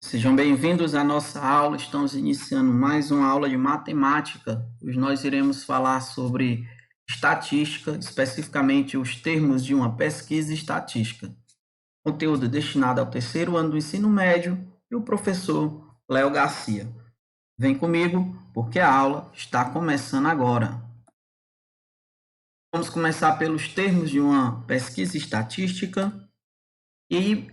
Sejam bem-vindos à nossa aula. Estamos iniciando mais uma aula de matemática. Hoje nós iremos falar sobre estatística, especificamente os termos de uma pesquisa estatística. Conteúdo destinado ao terceiro ano do ensino médio e o professor Léo Garcia. Vem comigo, porque a aula está começando agora. Vamos começar pelos termos de uma pesquisa estatística e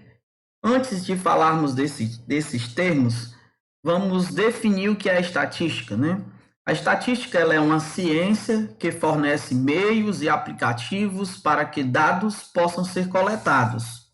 antes de falarmos desses termos, vamos definir o que é a estatística, né? A estatística ela é uma ciência que fornece meios e aplicativos para que dados possam ser coletados,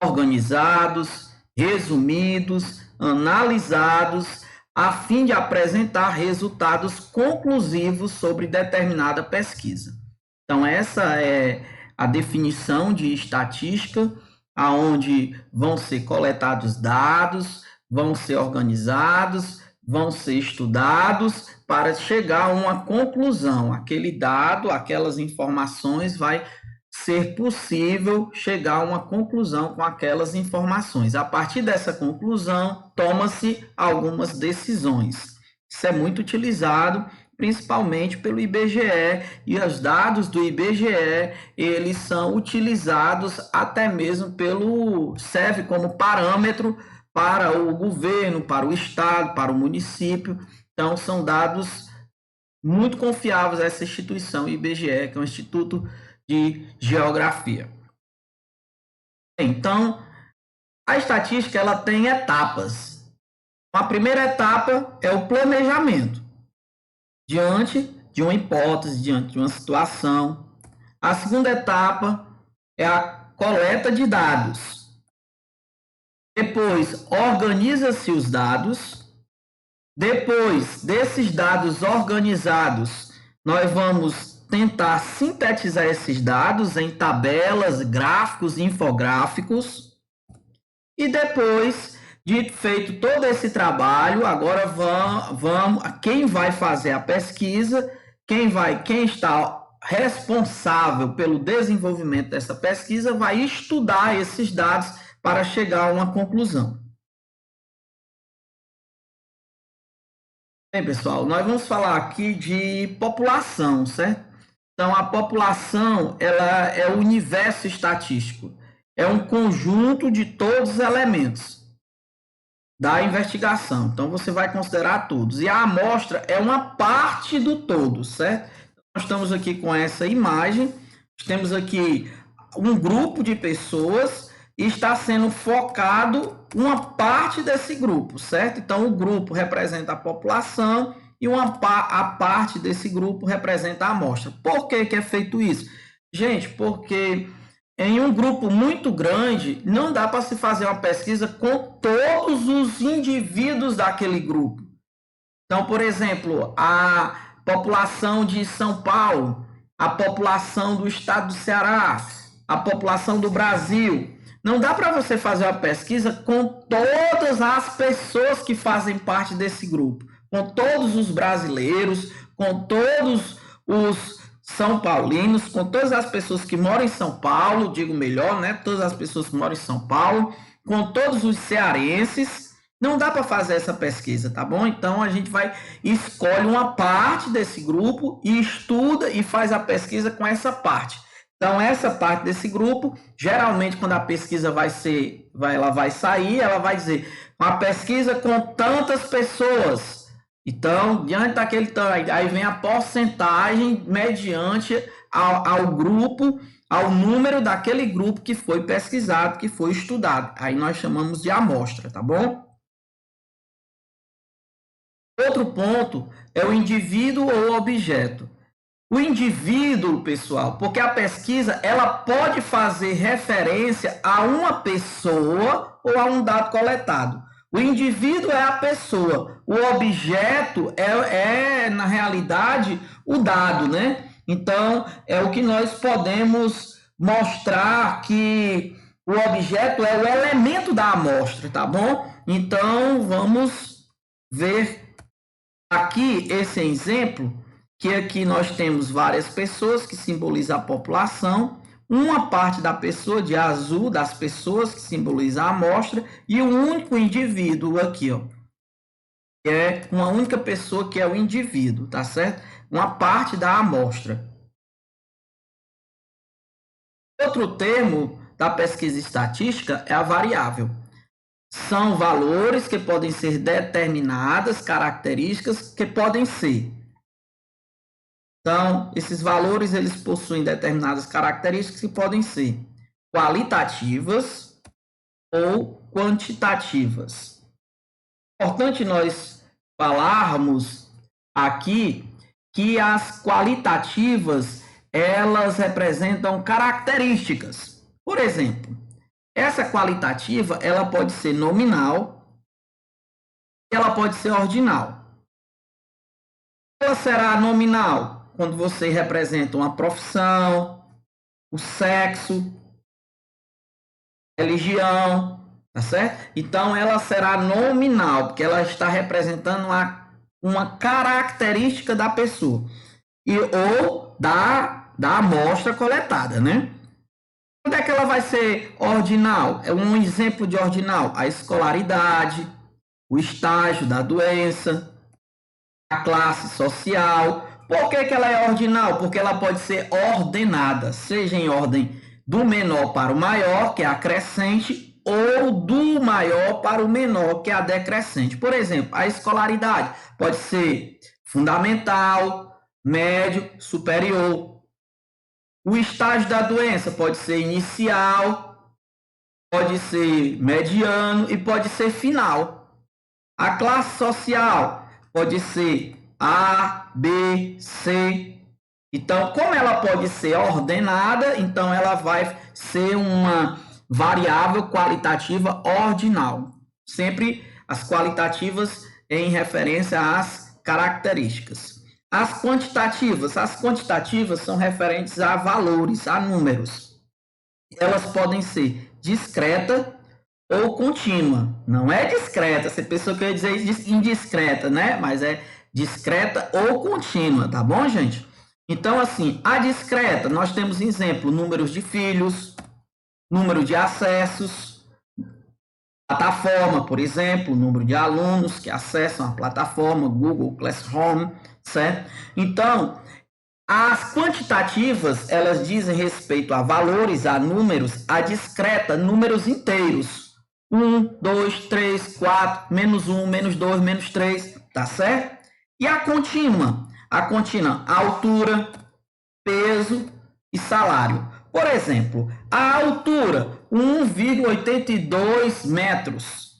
organizados, resumidos, analisados, a fim de apresentar resultados conclusivos sobre determinada pesquisa. Então, essa é a definição de estatística, aonde vão ser coletados dados, vão ser organizados, vão ser estudados para chegar a uma conclusão. Aquele dado, aquelas informações, vai ser possível chegar a uma conclusão com aquelas informações. A partir dessa conclusão, toma-se algumas decisões. Isso é muito utilizado principalmente pelo IBGE, e os dados do IBGE, eles são utilizados até mesmo serve como parâmetro para o governo, para o estado, para o município. Então, são dados muito confiáveis a essa instituição IBGE, que é um Instituto de Geografia. Então, a estatística ela tem etapas. A primeira etapa é o planejamento. Diante de uma hipótese, diante de uma situação. A segunda etapa é a coleta de dados. Depois, organiza-se os dados. Depois desses dados organizados, nós vamos tentar sintetizar esses dados em tabelas, gráficos, infográficos. E depois de feito todo esse trabalho, agora quem vai fazer a pesquisa, quem está responsável pelo desenvolvimento dessa pesquisa vai estudar esses dados para chegar a uma conclusão. Bem, pessoal, nós vamos falar aqui de população, certo? Então, a população ela é o universo estatístico, é um conjunto de todos os elementos da investigação. Então, você vai considerar todos. E a amostra é uma parte do todo, certo? Nós estamos aqui com essa imagem. Temos aqui um grupo de pessoas e está sendo focado uma parte desse grupo, certo? Então, o grupo representa a população e a parte desse grupo representa a amostra. Por que é feito isso? Gente, porque em um grupo muito grande, não dá para se fazer uma pesquisa com todos os indivíduos daquele grupo. Então, por exemplo, a população de São Paulo, a população do estado do Ceará, a população do Brasil. Não dá para você fazer uma pesquisa com todas as pessoas que fazem parte desse grupo, com todos os brasileiros, com todos os são paulinos, com todas as pessoas que moram em São Paulo, digo melhor, né? Todas as pessoas que moram em São Paulo, com todos os cearenses. Não dá para fazer essa pesquisa, tá bom? Então a gente escolhe uma parte desse grupo e estuda e faz a pesquisa com essa parte. Então essa parte desse grupo, geralmente quando a pesquisa vai sair, ela vai dizer uma pesquisa com tantas pessoas. Então, diante daquele, aí vem a porcentagem mediante ao grupo, ao número daquele grupo que foi pesquisado, que foi estudado. Aí nós chamamos de amostra, tá bom? Outro ponto é o indivíduo ou objeto. O indivíduo, pessoal, porque a pesquisa ela pode fazer referência a uma pessoa ou a um dado coletado. O indivíduo é a pessoa, o objeto na realidade, o dado, né? Então, é o que nós podemos mostrar que o objeto é o elemento da amostra, tá bom? Então, vamos ver aqui esse exemplo, que aqui nós temos várias pessoas que simbolizam a população. uma parte da pessoa de azul, das pessoas que simboliza a amostra, e o único indivíduo aqui, ó, que é uma única pessoa que é o indivíduo, tá certo? Uma parte da amostra. Outro termo da pesquisa estatística é a variável. São valores que podem ser determinadas, características que podem ser. Então, esses valores eles possuem determinadas características que podem ser qualitativas ou quantitativas. É importante nós falarmos aqui que as qualitativas elas representam características. Por exemplo, essa qualitativa ela pode ser nominal, ela pode ser ordinal. Ela será nominal quando você representa uma profissão, o sexo, religião, tá certo? Então ela será nominal, porque ela está representando uma característica da pessoa ou da amostra coletada, né? Onde é que ela vai ser ordinal? É um exemplo de ordinal: a escolaridade, o estágio da doença, a classe social. Por que ela é ordinal? Porque ela pode ser ordenada, seja em ordem do menor para o maior, que é a crescente, ou do maior para o menor, que é a decrescente. Por exemplo, a escolaridade pode ser fundamental, médio, superior. O estágio da doença pode ser inicial, pode ser mediano e pode ser final. A classe social pode ser A, B, C. Então, como ela pode ser ordenada, então ela vai ser uma variável qualitativa ordinal. Sempre as qualitativas em referência às características. As quantitativas são referentes a valores, a números. Elas podem ser discreta ou contínua. Não é discreta, essa pessoa quer dizer indiscreta, né? Mas é discreta ou contínua, tá bom, gente? Então, assim, a discreta, nós temos exemplo, números de filhos, número de acessos, plataforma, por exemplo, número de alunos que acessam a plataforma, Google Classroom, certo? Então, as quantitativas, elas dizem respeito a valores, a números, a discreta, números inteiros. 1, 2, 3, 4, menos 1, menos 2, menos 3, tá certo? E a contínua? A contínua, altura, peso e salário. Por exemplo, a altura, 1,82 metros.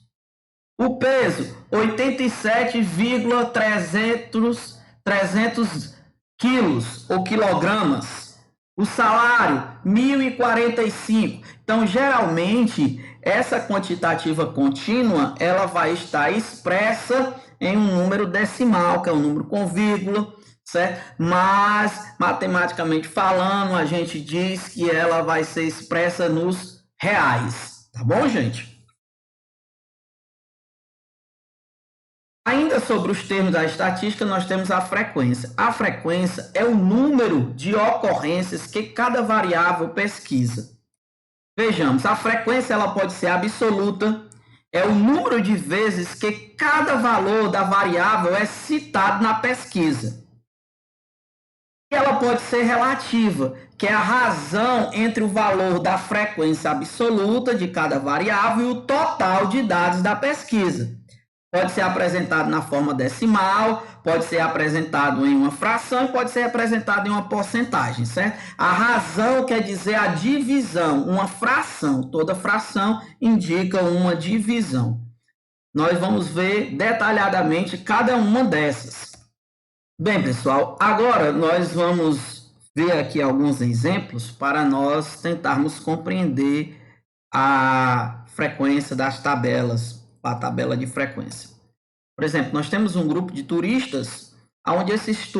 O peso, 87,300 quilos ou quilogramas. O salário, 1.045. Então, geralmente, essa quantitativa contínua, ela vai estar expressa em um número decimal, que é um número com vírgula, certo? Mas, matematicamente falando, a gente diz que ela vai ser expressa nos reais. Tá bom, gente? Ainda sobre os termos da estatística, nós temos a frequência. A frequência é o número de ocorrências que cada variável pesquisa. Vejamos, a frequência ela pode ser absoluta, é o número de vezes que cada valor da variável é citado na pesquisa. E ela pode ser relativa, que é a razão entre o valor da frequência absoluta de cada variável e o total de dados da pesquisa. Pode ser apresentado na forma decimal, pode ser apresentado em uma fração, pode ser apresentado em uma porcentagem, certo? A razão quer dizer a divisão, uma fração. Toda fração indica uma divisão. Nós vamos ver detalhadamente cada uma dessas. Bem, pessoal, agora nós vamos ver aqui alguns exemplos para nós tentarmos compreender a frequência das tabelas, a tabela de frequência. Por exemplo, nós temos um grupo de turistas onde esses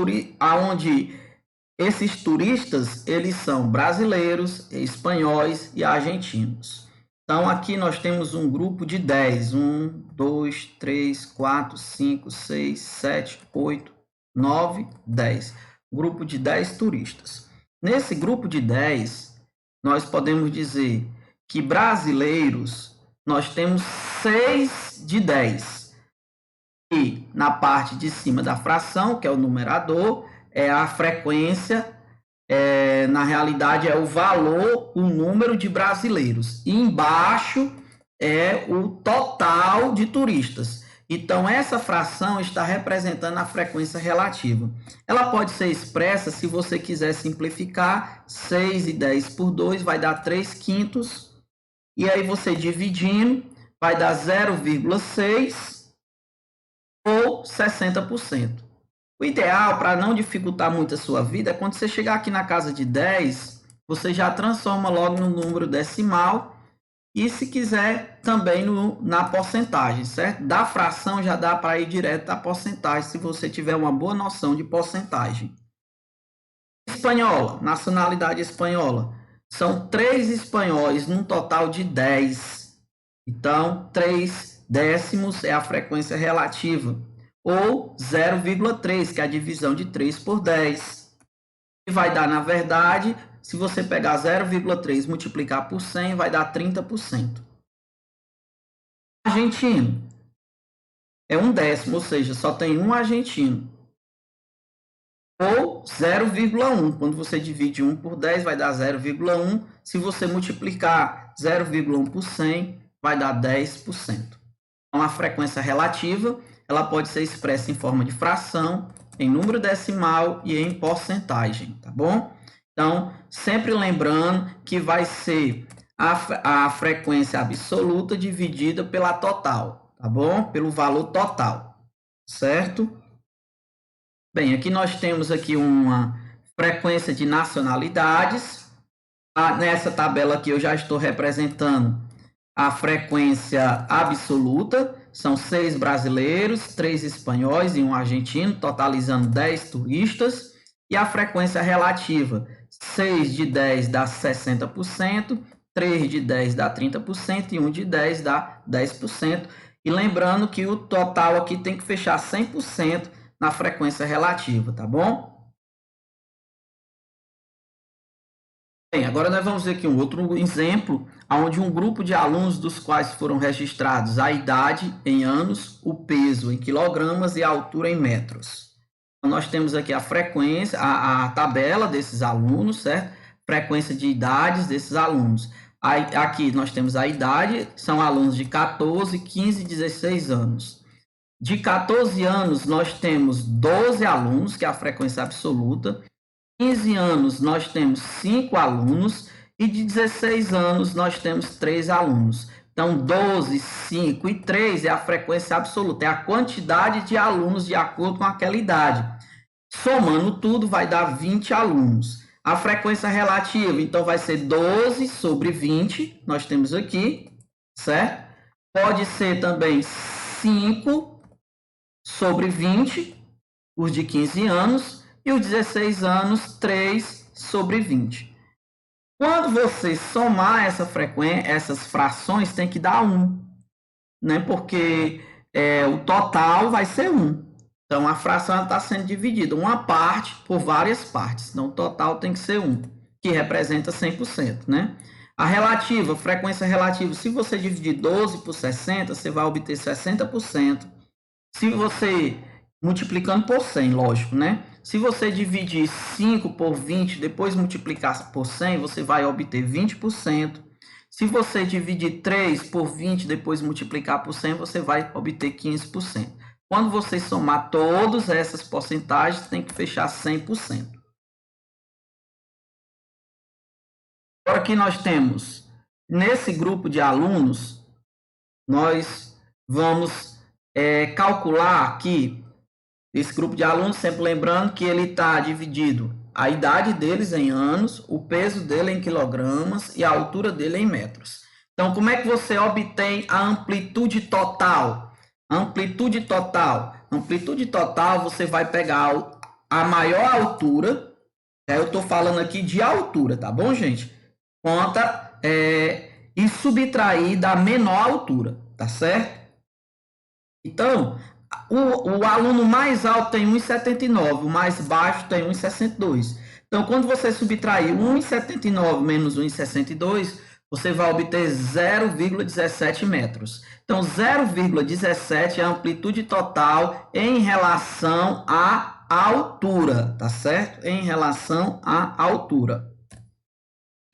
turistas eles são brasileiros, espanhóis e argentinos. Então, aqui nós temos um grupo de 10. 1, 2, 3, 4, 5, 6, 7, 8, 9, 10. Grupo de 10 turistas. Nesse grupo de 10, nós podemos dizer que brasileiros, nós temos 6 de 10. E na parte de cima da fração, que é o numerador, é a frequência, na realidade é o valor, o número de brasileiros. E embaixo é o total de turistas. Então, essa fração está representando a frequência relativa. Ela pode ser expressa, se você quiser simplificar, 6 e 10 por 2 vai dar 3 quintos. E aí, você dividindo, vai dar 0,6 ou 60%. O ideal, para não dificultar muito a sua vida, é quando você chegar aqui na casa de 10, você já transforma logo no número decimal e, se quiser, também na porcentagem, certo? Da fração já dá para ir direto à porcentagem, se você tiver uma boa noção de porcentagem. Espanhola, nacionalidade espanhola. São 3 espanhóis num total de 10. Então, 3 décimos é a frequência relativa. Ou 0,3, que é a divisão de 3 por 10. E vai dar, na verdade, se você pegar 0,3 e multiplicar por 100, vai dar 30%. Argentino é 1/10, ou seja, só tem um argentino. Ou 0,1. Quando você divide 1 por 10, vai dar 0,1. Se você multiplicar 0,1 por 100, vai dar 10%. Então, a frequência relativa, ela pode ser expressa em forma de fração, em número decimal e em porcentagem, tá bom? Então, sempre lembrando que vai ser a frequência absoluta dividida pela total, tá bom? Pelo valor total, certo? Bem, aqui nós temos aqui uma frequência de nacionalidades. Nessa tabela aqui eu já estou representando a frequência absoluta. São 6 brasileiros, 3 espanhóis e um argentino, totalizando 10 turistas. E a frequência relativa, 6 de 10 dá 60%, 3 de 10 dá 30% e 1 de 10 dá 10%. E lembrando que o total aqui tem que fechar 100% na frequência relativa, tá bom? Bem, agora nós vamos ver aqui um outro exemplo, onde um grupo de alunos dos quais foram registrados a idade em anos, o peso em quilogramas e a altura em metros. Então, nós temos aqui a frequência, a tabela desses alunos, certo? Frequência de idades desses alunos. Aqui nós temos a idade, são alunos de 14, 15 e 16 anos. De 14 anos, nós temos 12 alunos, que é a frequência absoluta. 15 anos, nós temos 5 alunos. E de 16 anos, nós temos 3 alunos. Então, 12, 5 e 3 é a frequência absoluta. É a quantidade de alunos de acordo com aquela idade. Somando tudo, vai dar 20 alunos. A frequência relativa, então, vai ser 12 sobre 20. Nós temos aqui, certo? Pode ser também 5 sobre 20, os de 15 anos, e os 16 anos, 3 sobre 20. Quando você somar essas frações, tem que dar 1, né? Porque o total vai ser 1. Então, a fração está sendo dividida, uma parte por várias partes. Então, o total tem que ser 1, que representa 100%, né? A relativa, frequência relativa, se você dividir 12 por 60, você vai obter 60%. Se você, multiplicando por 100, lógico, né? Se você dividir 5 por 20, depois multiplicar por 100, você vai obter 20%. Se você dividir 3 por 20, depois multiplicar por 100, você vai obter 15%. Quando você somar todas essas porcentagens, tem que fechar 100%. Agora que nós temos, nesse grupo de alunos, nós vamos calcular aqui esse grupo de alunos, sempre lembrando que ele está dividido a idade deles em anos, o peso dele em quilogramas e a altura dele em metros. Então, como é que você obtém a amplitude total? Amplitude total, você vai pegar a maior altura, eu estou falando aqui de altura, tá bom, gente? Conta e subtrair da menor altura, tá certo? Então, o aluno mais alto tem 1,79, o mais baixo tem 1,62. Então, quando você subtrair 1,79 menos 1,62, você vai obter 0,17 metros. Então, 0,17 é a amplitude total em relação à altura, tá certo? Em relação à altura.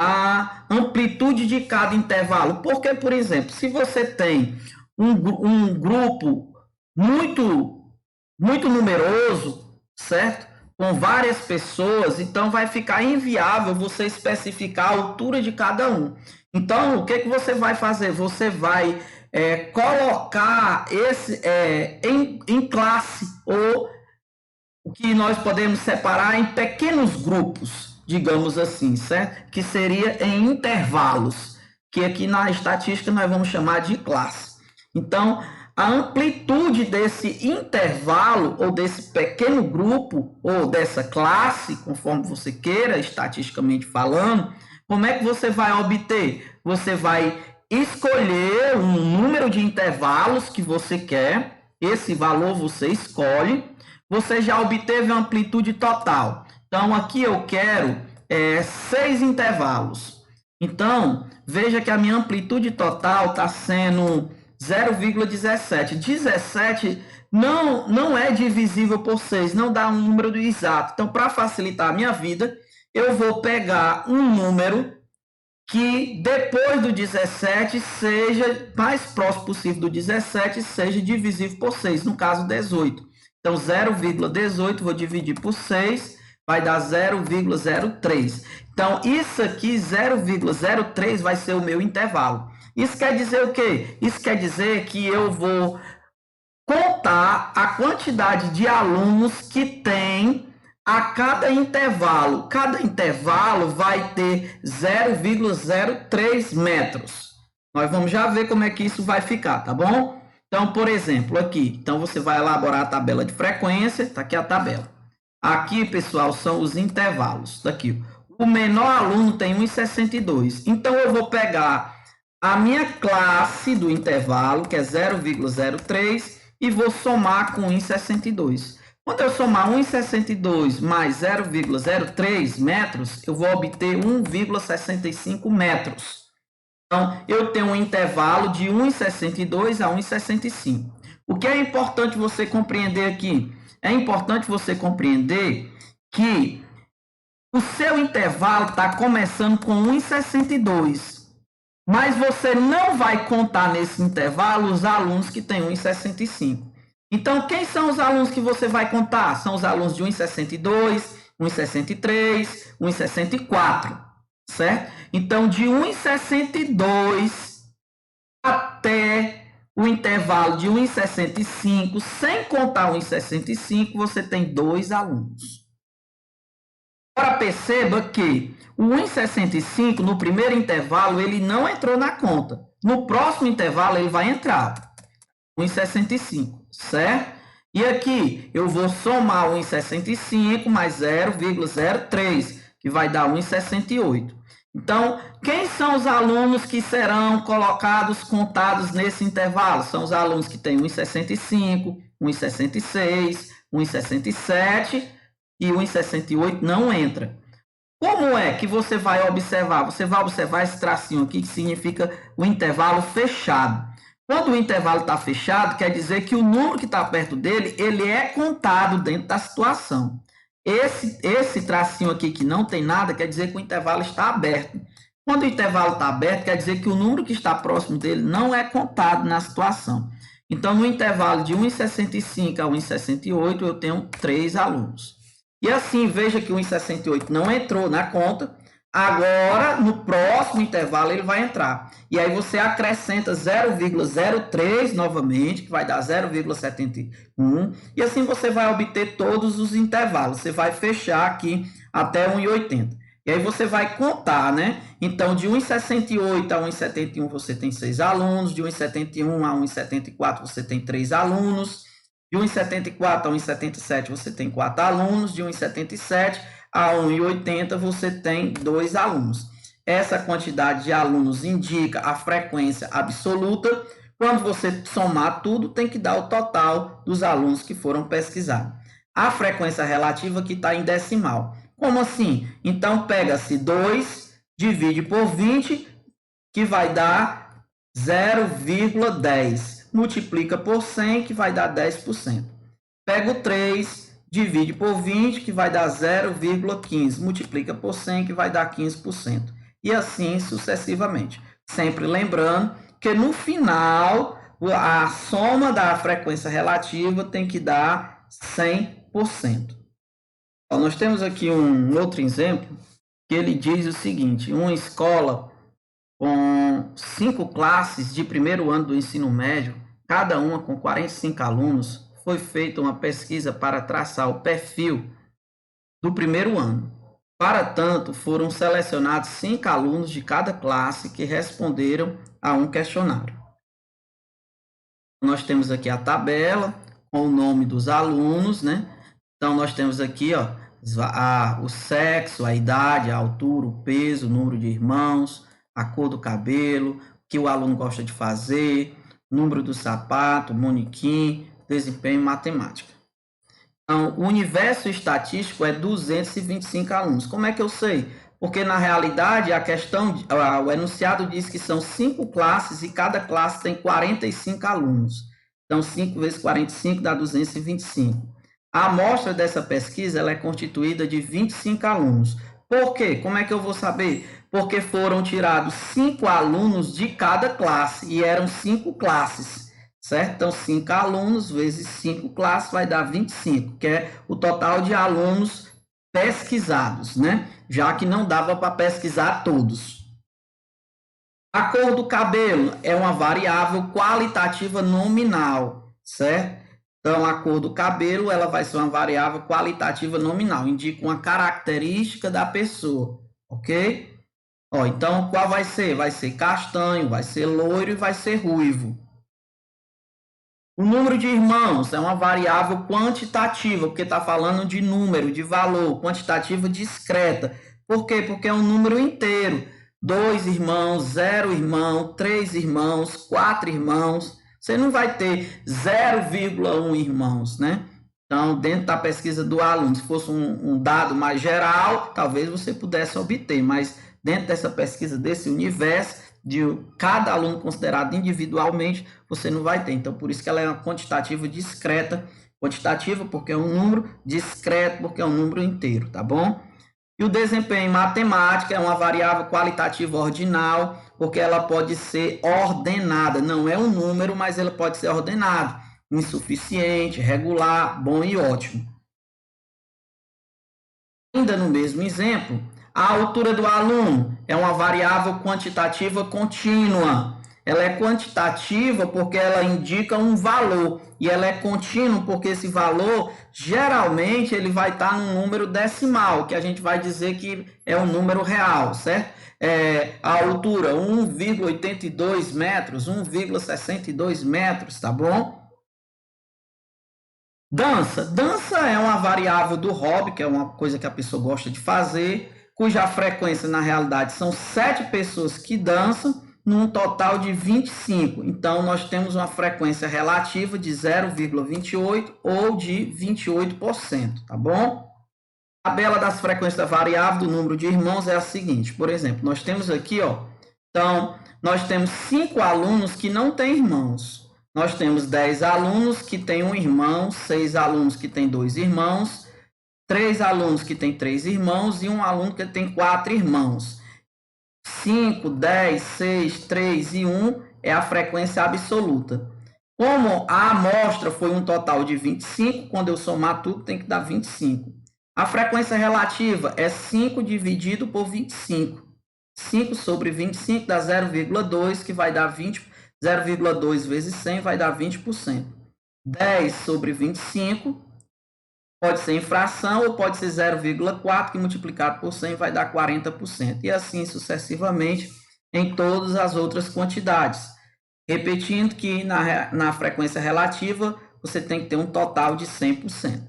A amplitude de cada intervalo. Porque, por exemplo, se você tem um grupo muito numeroso, certo? Com várias pessoas, então vai ficar inviável você especificar a altura de cada um. Então, o que, que você vai fazer? Você vai colocar esse em classe, ou o que nós podemos separar em pequenos grupos, digamos assim, certo? Que seria em intervalos, que aqui na estatística nós vamos chamar de classe. Então, a amplitude desse intervalo, ou desse pequeno grupo, ou dessa classe, conforme você queira, estatisticamente falando, como é que você vai obter? Você vai escolher um número de intervalos que você quer, esse valor você escolhe, você já obteve a amplitude total. Então, aqui eu quero 6 intervalos. Então, veja que a minha amplitude total está sendo 0,17. 17 não é divisível por 6, não dá um número exato. Então, para facilitar a minha vida, eu vou pegar um número que depois do 17 seja mais próximo possível do 17, seja divisível por 6, no caso 18. Então, 0,18 vou dividir por 6, vai dar 0,03. Então, isso aqui, 0,03, vai ser o meu intervalo. Isso quer dizer o quê? Isso quer dizer que eu vou contar a quantidade de alunos que tem a cada intervalo. Cada intervalo vai ter 0,03 metros. Nós vamos já ver como é que isso vai ficar, tá bom? Então, por exemplo, aqui. Então, você vai elaborar a tabela de frequência. Está aqui a tabela. Aqui, pessoal, são os intervalos. Daqui. O menor aluno tem 1,62. Então, eu vou pegar a minha classe do intervalo, que é 0,03, e vou somar com 1,62. Quando eu somar 1,62 mais 0,03 metros, eu vou obter 1,65 metros. Então, eu tenho um intervalo de 1,62 a 1,65. O que é importante você compreender aqui? É importante você compreender que o seu intervalo está começando com 1,62. Mas você não vai contar nesse intervalo os alunos que têm 1,65. Então, quem são os alunos que você vai contar? São os alunos de 1,62, 1,63, 1,64, certo? Então, de 1,62 até o intervalo de 1,65, sem contar 1,65, você tem 2 alunos. Agora, perceba que o 1,65, no primeiro intervalo, ele não entrou na conta. No próximo intervalo, ele vai entrar. 1,65, certo? E aqui, eu vou somar 1,65 mais 0,03, que vai dar 1,68. Então, quem são os alunos que serão colocados, contados nesse intervalo? São os alunos que têm 1,65, 1,66, 1,67 e 1,68 não entra. Como é que você vai observar? Você vai observar esse tracinho aqui, que significa o intervalo fechado. Quando o intervalo está fechado, quer dizer que o número que está perto dele, ele é contado dentro da situação. Esse tracinho aqui que não tem nada, quer dizer que o intervalo está aberto. Quando o intervalo está aberto, quer dizer que o número que está próximo dele não é contado na situação. Então, no intervalo de 1,65 a 1,68, eu tenho 3 alunos. E assim, veja que o 1,68 não entrou na conta. Agora, no próximo intervalo, ele vai entrar. E aí você acrescenta 0,03 novamente, que vai dar 0,71. E assim você vai obter todos os intervalos. Você vai fechar aqui até 1,80. E aí você vai contar, né? Então, de 1,68 a 1,71 você tem 6 alunos. De 1,71 a 1,74 você tem 3 alunos. De 1,74 a 1,77 você tem 4 alunos. De 1,77 a 1,80 você tem 2 alunos. Essa quantidade de alunos indica a frequência absoluta. Quando você somar tudo, tem que dar o total dos alunos que foram pesquisados. A frequência relativa aqui está em decimal. Como assim? Então, pega-se 2, divide por 20, que vai dar 0,10. Multiplica por 100, que vai dar 10%. Pega o 3, divide por 20, que vai dar 0,15. Multiplica por 100, que vai dar 15%. E assim sucessivamente. Sempre lembrando que no final, a soma da frequência relativa tem que dar 100%. Então, nós temos aqui um outro exemplo, que ele diz o seguinte: uma escola com 5 classes de primeiro ano do ensino médio, cada uma com 45 alunos, foi feita uma pesquisa para traçar o perfil do primeiro ano. Para tanto, foram selecionados 5 alunos de cada classe que responderam a um questionário. Nós temos aqui a tabela com o nome dos alunos, né? Então, nós temos aqui, ó, o sexo, a idade, a altura, o peso, o número de irmãos, a cor do cabelo, o que o aluno gosta de fazer, número do sapato, manequim, desempenho em matemática. Então, o universo estatístico é 225 alunos. Como é que eu sei? Porque, na realidade, o enunciado diz que são 5 classes e cada classe tem 45 alunos. Então, 5 vezes 45 dá 225. A amostra dessa pesquisa ela é constituída de 25 alunos. Por quê? Como é que eu vou saber? Porque foram tirados 5 alunos de cada classe e eram 5 classes, certo? Então, 5 alunos vezes 5 classes vai dar 25, que é o total de alunos pesquisados, né? Já que não dava para pesquisar todos. A cor do cabelo é uma variável qualitativa nominal, certo? Então, a cor do cabelo ela vai ser uma variável qualitativa nominal, indica uma característica da pessoa, ok? Ó, então, qual vai ser? Vai ser castanho, vai ser loiro e vai ser ruivo. O número de irmãos é uma variável quantitativa, porque está falando de número, de valor, quantitativa discreta. Por quê? Porque é um número inteiro. 2 irmãos, 0 irmão, 3 irmãos, 4 irmãos. Você não vai ter 0,1 irmãos, né? Então, dentro da pesquisa do aluno, se fosse um dado mais geral, talvez você pudesse obter, mas dentro dessa pesquisa, desse universo, de cada aluno considerado individualmente, você não vai ter. Então, por isso que ela é uma quantitativa discreta. Quantitativa porque é um número, discreto porque é um número inteiro, tá bom? E o desempenho em matemática é uma variável qualitativa ordinal, porque ela pode ser ordenada. Não é um número, mas ela pode ser ordenada. Insuficiente, regular, bom e ótimo. Ainda no mesmo exemplo, a altura do aluno é uma variável quantitativa contínua. Ela é quantitativa porque ela indica um valor e ela é contínua porque esse valor geralmente ele vai estar num número decimal, que a gente vai dizer que é um número real, certo? A altura 1,82 metros, 1,62 metros, tá bom? Dança. Dança é uma variável do hobby, que é uma coisa que a pessoa gosta de fazer, cuja frequência na realidade são 7 pessoas que dançam, num total de 25. Então, nós temos uma frequência relativa de 0,28 ou de 28%, tá bom? A tabela das frequências variáveis do número de irmãos é a seguinte, por exemplo, nós temos aqui, ó, então, nós temos 5 alunos que não têm irmãos. Nós temos 10 alunos que têm um irmão, 6 alunos que têm 2 irmãos, 3 alunos que têm 3 irmãos e um aluno que tem 4 irmãos. 5, 10, 6, 3 e 1 é a frequência absoluta. Como a amostra foi um total de 25, quando eu somar tudo tem que dar 25. A frequência relativa é 5 dividido por 25. 5 sobre 25 dá 0,2, que vai dar 20. 0,2 vezes 100 vai dar 20%. 10 sobre 25 pode ser em fração ou pode ser 0,4, que multiplicado por 100 vai dar 40%. E assim sucessivamente em todas as outras quantidades. Repetindo que na frequência relativa você tem que ter um total de 100%.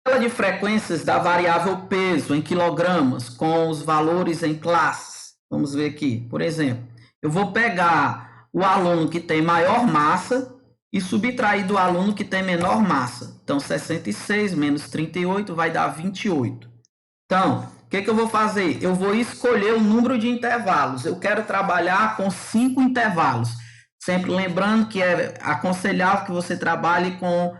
A tabela de frequências da variável peso em quilogramas com os valores em classes. Vamos ver aqui. Por exemplo, eu vou pegar o aluno que tem maior massa e subtrair do aluno que tem menor massa. Então, 66 menos 38 vai dar 28. Então, o que eu vou fazer? Eu vou escolher o número de intervalos. Eu quero trabalhar com 5 intervalos. Sempre lembrando que é aconselhável que você trabalhe com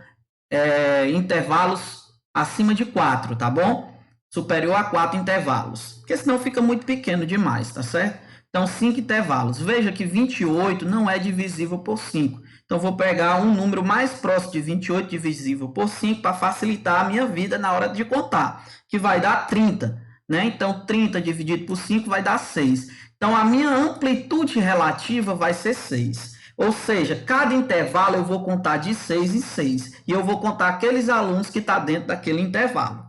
intervalos acima de 4, tá bom? Superior a 4 intervalos. Porque senão fica muito pequeno demais, tá certo? Então, 5 intervalos. Veja que 28 não é divisível por 5. Então, vou pegar um número mais próximo de 28 divisível por 5 para facilitar a minha vida na hora de contar, que vai dar 30. Né? Então, 30 dividido por 5 vai dar 6. Então, a minha amplitude relativa vai ser 6. Ou seja, cada intervalo eu vou contar de 6 em 6. E eu vou contar aqueles alunos que estão dentro daquele intervalo.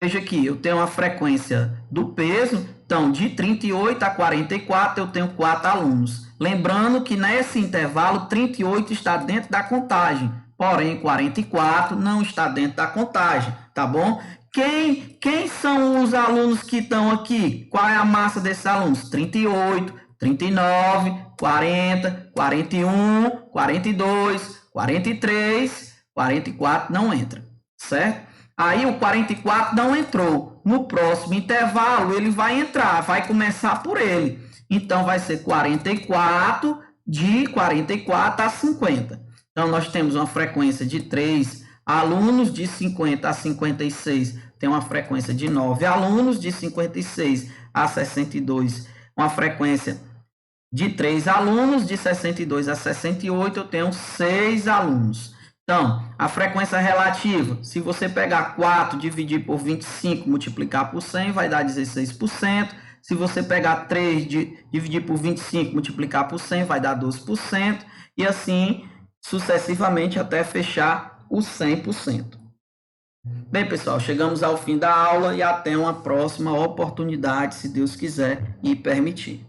Veja aqui, eu tenho a frequência do peso, então de 38 a 44 eu tenho 4 alunos. Lembrando que nesse intervalo 38 está dentro da contagem, porém 44 não está dentro da contagem, tá bom? Quem são os alunos que estão aqui? Qual é a massa desses alunos? 38, 39, 40, 41, 42, 43, 44 não entra, certo? Aí o 44 não entrou. No próximo intervalo ele vai entrar, vai começar por ele. Então vai ser 44 de 44 a 50. Então nós temos uma frequência de 3 alunos, de 50 a 56 tem uma frequência de 9 alunos, de 56 a 62 uma frequência de 3 alunos, de 62 a 68 eu tenho 6 alunos. Então, a frequência relativa, se você pegar 4, dividir por 25, multiplicar por 100, vai dar 16%. Se você pegar 3, dividir por 25, multiplicar por 100, vai dar 12%. E assim, sucessivamente, até fechar o 100%. Bem, pessoal, chegamos ao fim da aula e até uma próxima oportunidade, se Deus quiser e permitir.